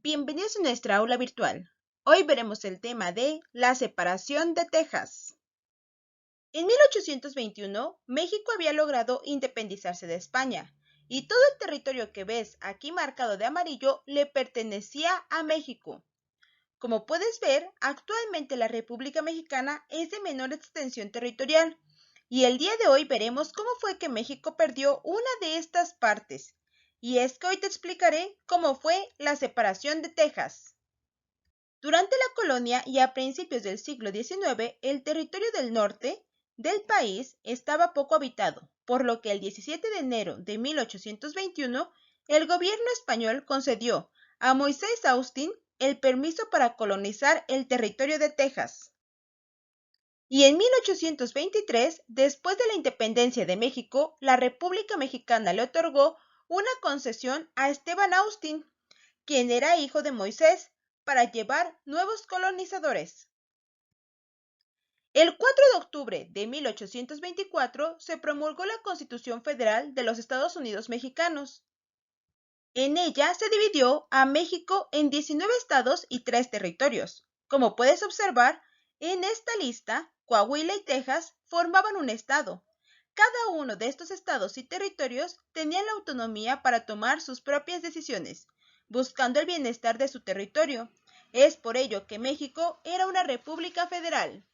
Bienvenidos a nuestra aula virtual. Hoy veremos el tema de la separación de Texas. En 1821, México había logrado independizarse de España, y todo el territorio que ves aquí marcado de amarillo le pertenecía a México. Como puedes ver, actualmente la República Mexicana es de menor extensión territorial, y el día de hoy veremos cómo fue que México perdió una de estas partes. Y es que hoy te explicaré cómo fue la separación de Texas. Durante la colonia y a principios del siglo XIX, el territorio del norte del país estaba poco habitado, por lo que el 17 de enero de 1821, el gobierno español concedió a Moisés Austin el permiso para colonizar el territorio de Texas. Y en 1823, después de la independencia de México, la República Mexicana le otorgó una concesión a Esteban Austin, quien era hijo de Moisés, para llevar nuevos colonizadores. El 4 de octubre de 1824 se promulgó la Constitución Federal de los Estados Unidos Mexicanos. En ella se dividió a México en 19 estados y 3 territorios. Como puedes observar, en esta lista, Coahuila y Texas formaban un estado. Cada uno de estos estados y territorios tenía la autonomía para tomar sus propias decisiones, buscando el bienestar de su territorio. Es por ello que México era una república federal.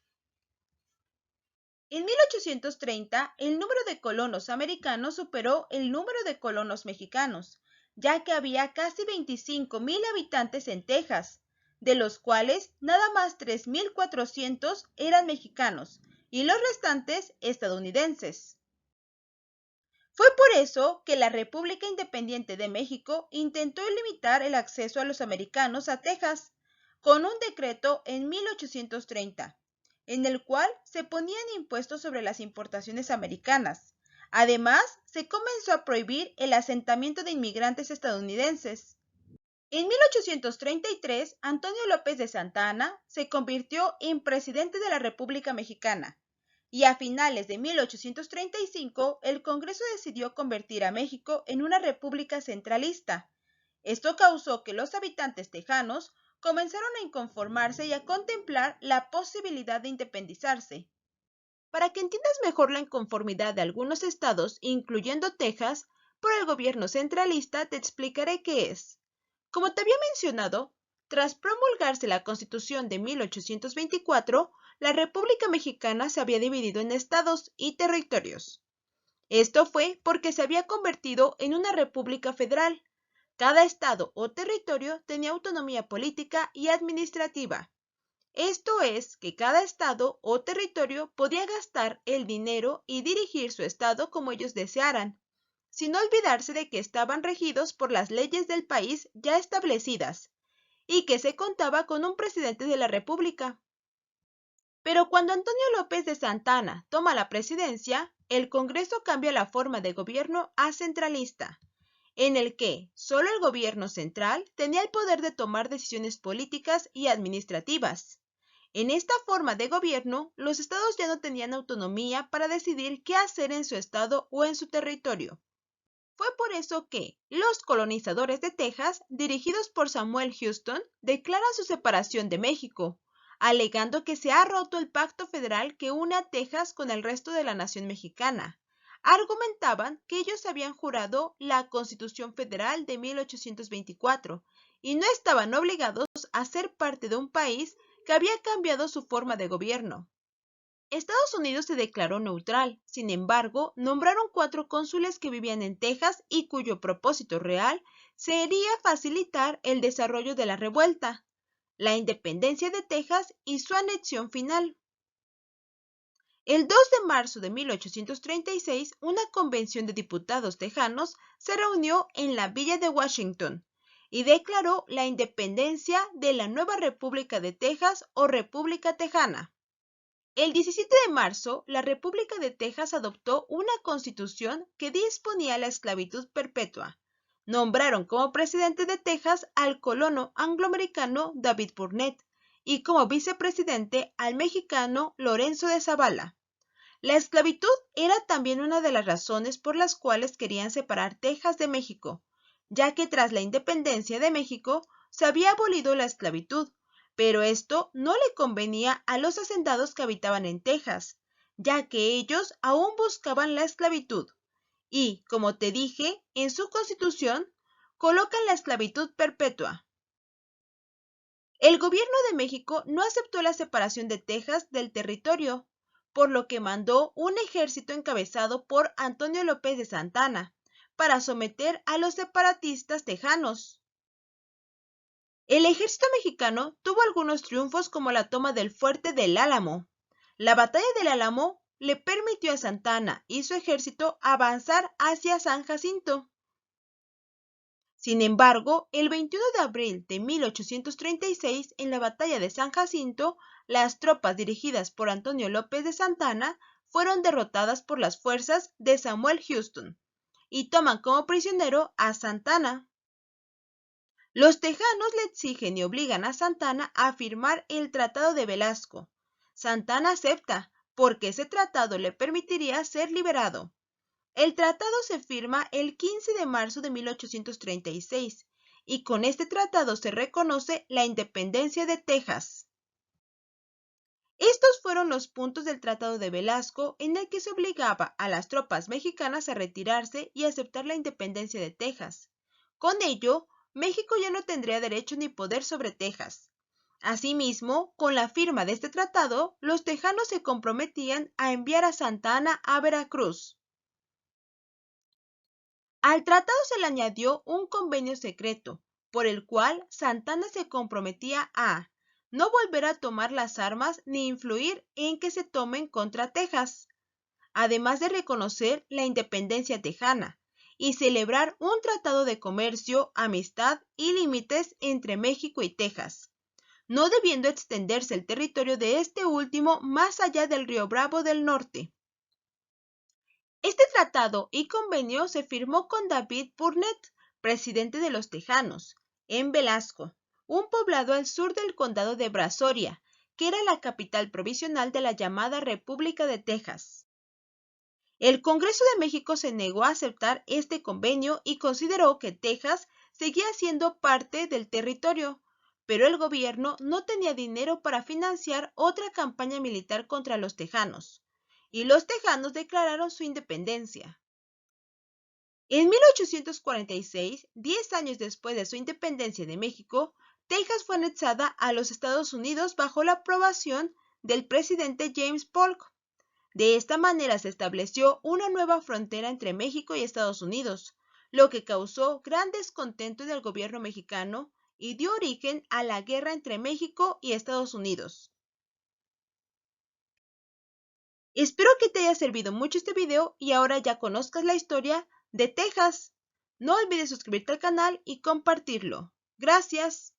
En 1830, el número de colonos americanos superó el número de colonos mexicanos, ya que había casi 25,000 habitantes en Texas, de los cuales nada más 3,400 eran mexicanos y los restantes estadounidenses. Fue por eso que la República Independiente de México intentó limitar el acceso a los americanos a Texas con un decreto en 1830, en el cual se ponían impuestos sobre las importaciones americanas. Además, se comenzó a prohibir el asentamiento de inmigrantes estadounidenses. En 1833, Antonio López de Santa Anna se convirtió en presidente de la República Mexicana, y a finales de 1835 el Congreso decidió convertir a México en una república centralista. Esto causó que los habitantes tejanos comenzaron a inconformarse y a contemplar la posibilidad de independizarse. Para que entiendas mejor la inconformidad de algunos estados, incluyendo Texas, por el gobierno centralista, te explicaré qué es. Como te había mencionado, tras promulgarse la Constitución de 1824, la República Mexicana se había dividido en estados y territorios. Esto fue porque se había convertido en una república federal. Cada estado o territorio tenía autonomía política y administrativa. Esto es que cada estado o territorio podía gastar el dinero y dirigir su estado como ellos desearan, sin olvidarse de que estaban regidos por las leyes del país ya establecidas y que se contaba con un presidente de la República. Pero cuando Antonio López de Santa Anna toma la presidencia, el Congreso cambia la forma de gobierno a centralista, en el que solo el gobierno central tenía el poder de tomar decisiones políticas y administrativas. En esta forma de gobierno, los estados ya no tenían autonomía para decidir qué hacer en su estado o en su territorio. Fue por eso que los colonizadores de Texas, dirigidos por Samuel Houston, declaran su separación de México, alegando que se ha roto el pacto federal que une a Texas con el resto de la nación mexicana. Argumentaban que ellos habían jurado la Constitución Federal de 1824 y no estaban obligados a ser parte de un país que había cambiado su forma de gobierno. Estados Unidos se declaró neutral, sin embargo, nombraron 4 cónsules que vivían en Texas y cuyo propósito real sería facilitar el desarrollo de la revuelta, la independencia de Texas y su anexión final. El 2 de marzo de 1836, una convención de diputados tejanos se reunió en la villa de Washington y declaró la independencia de la nueva República de Texas o República Tejana. El 17 de marzo, la República de Texas adoptó una constitución que disponía la esclavitud perpetua. Nombraron como presidente de Texas al colono angloamericano David Burnet y como vicepresidente al mexicano Lorenzo de Zavala. La esclavitud era también una de las razones por las cuales querían separar Texas de México, ya que tras la independencia de México, se había abolido la esclavitud, pero esto no le convenía a los hacendados que habitaban en Texas, ya que ellos aún buscaban la esclavitud y, como te dije, en su constitución colocan la esclavitud perpetua. El gobierno de México no aceptó la separación de Texas del territorio, por lo que mandó un ejército encabezado por Antonio López de Santana para someter a los separatistas tejanos. El ejército mexicano tuvo algunos triunfos como la toma del fuerte del Álamo. La batalla del Álamo le permitió a Santana y su ejército avanzar hacia San Jacinto. Sin embargo, el 21 de abril de 1836, en la batalla de San Jacinto, las tropas dirigidas por Antonio López de Santana fueron derrotadas por las fuerzas de Samuel Houston y toman como prisionero a Santana. Los tejanos le exigen y obligan a Santana a firmar el Tratado de Velasco. Santana acepta, porque ese tratado le permitiría ser liberado. El tratado se firma el 15 de marzo de 1836 y con este tratado se reconoce la independencia de Texas. Estos fueron los puntos del Tratado de Velasco en el que se obligaba a las tropas mexicanas a retirarse y aceptar la independencia de Texas. Con ello, México ya no tendría derecho ni poder sobre Texas. Asimismo, con la firma de este tratado, los tejanos se comprometían a enviar a Santa Anna a Veracruz. Al tratado se le añadió un convenio secreto, por el cual Santa Anna se comprometía a no volver a tomar las armas ni influir en que se tomen contra Texas, además de reconocer la independencia tejana y celebrar un tratado de comercio, amistad y límites entre México y Texas, no debiendo extenderse el territorio de este último más allá del río Bravo del Norte. Este tratado y convenio se firmó con David Burnett, presidente de los Tejanos, en Velasco, un poblado al sur del condado de Brazoria, que era la capital provisional de la llamada República de Texas. El Congreso de México se negó a aceptar este convenio y consideró que Texas seguía siendo parte del territorio, pero el gobierno no tenía dinero para financiar otra campaña militar contra los tejanos, y los tejanos declararon su independencia. En 1846, 10 años después de su independencia de México, Texas fue anexada a los Estados Unidos bajo la aprobación del presidente James Polk. De esta manera se estableció una nueva frontera entre México y Estados Unidos, lo que causó gran descontento en el gobierno mexicano y dio origen a la guerra entre México y Estados Unidos. Espero que te haya servido mucho este video y ahora ya conozcas la historia de Texas. No olvides suscribirte al canal y compartirlo. Gracias.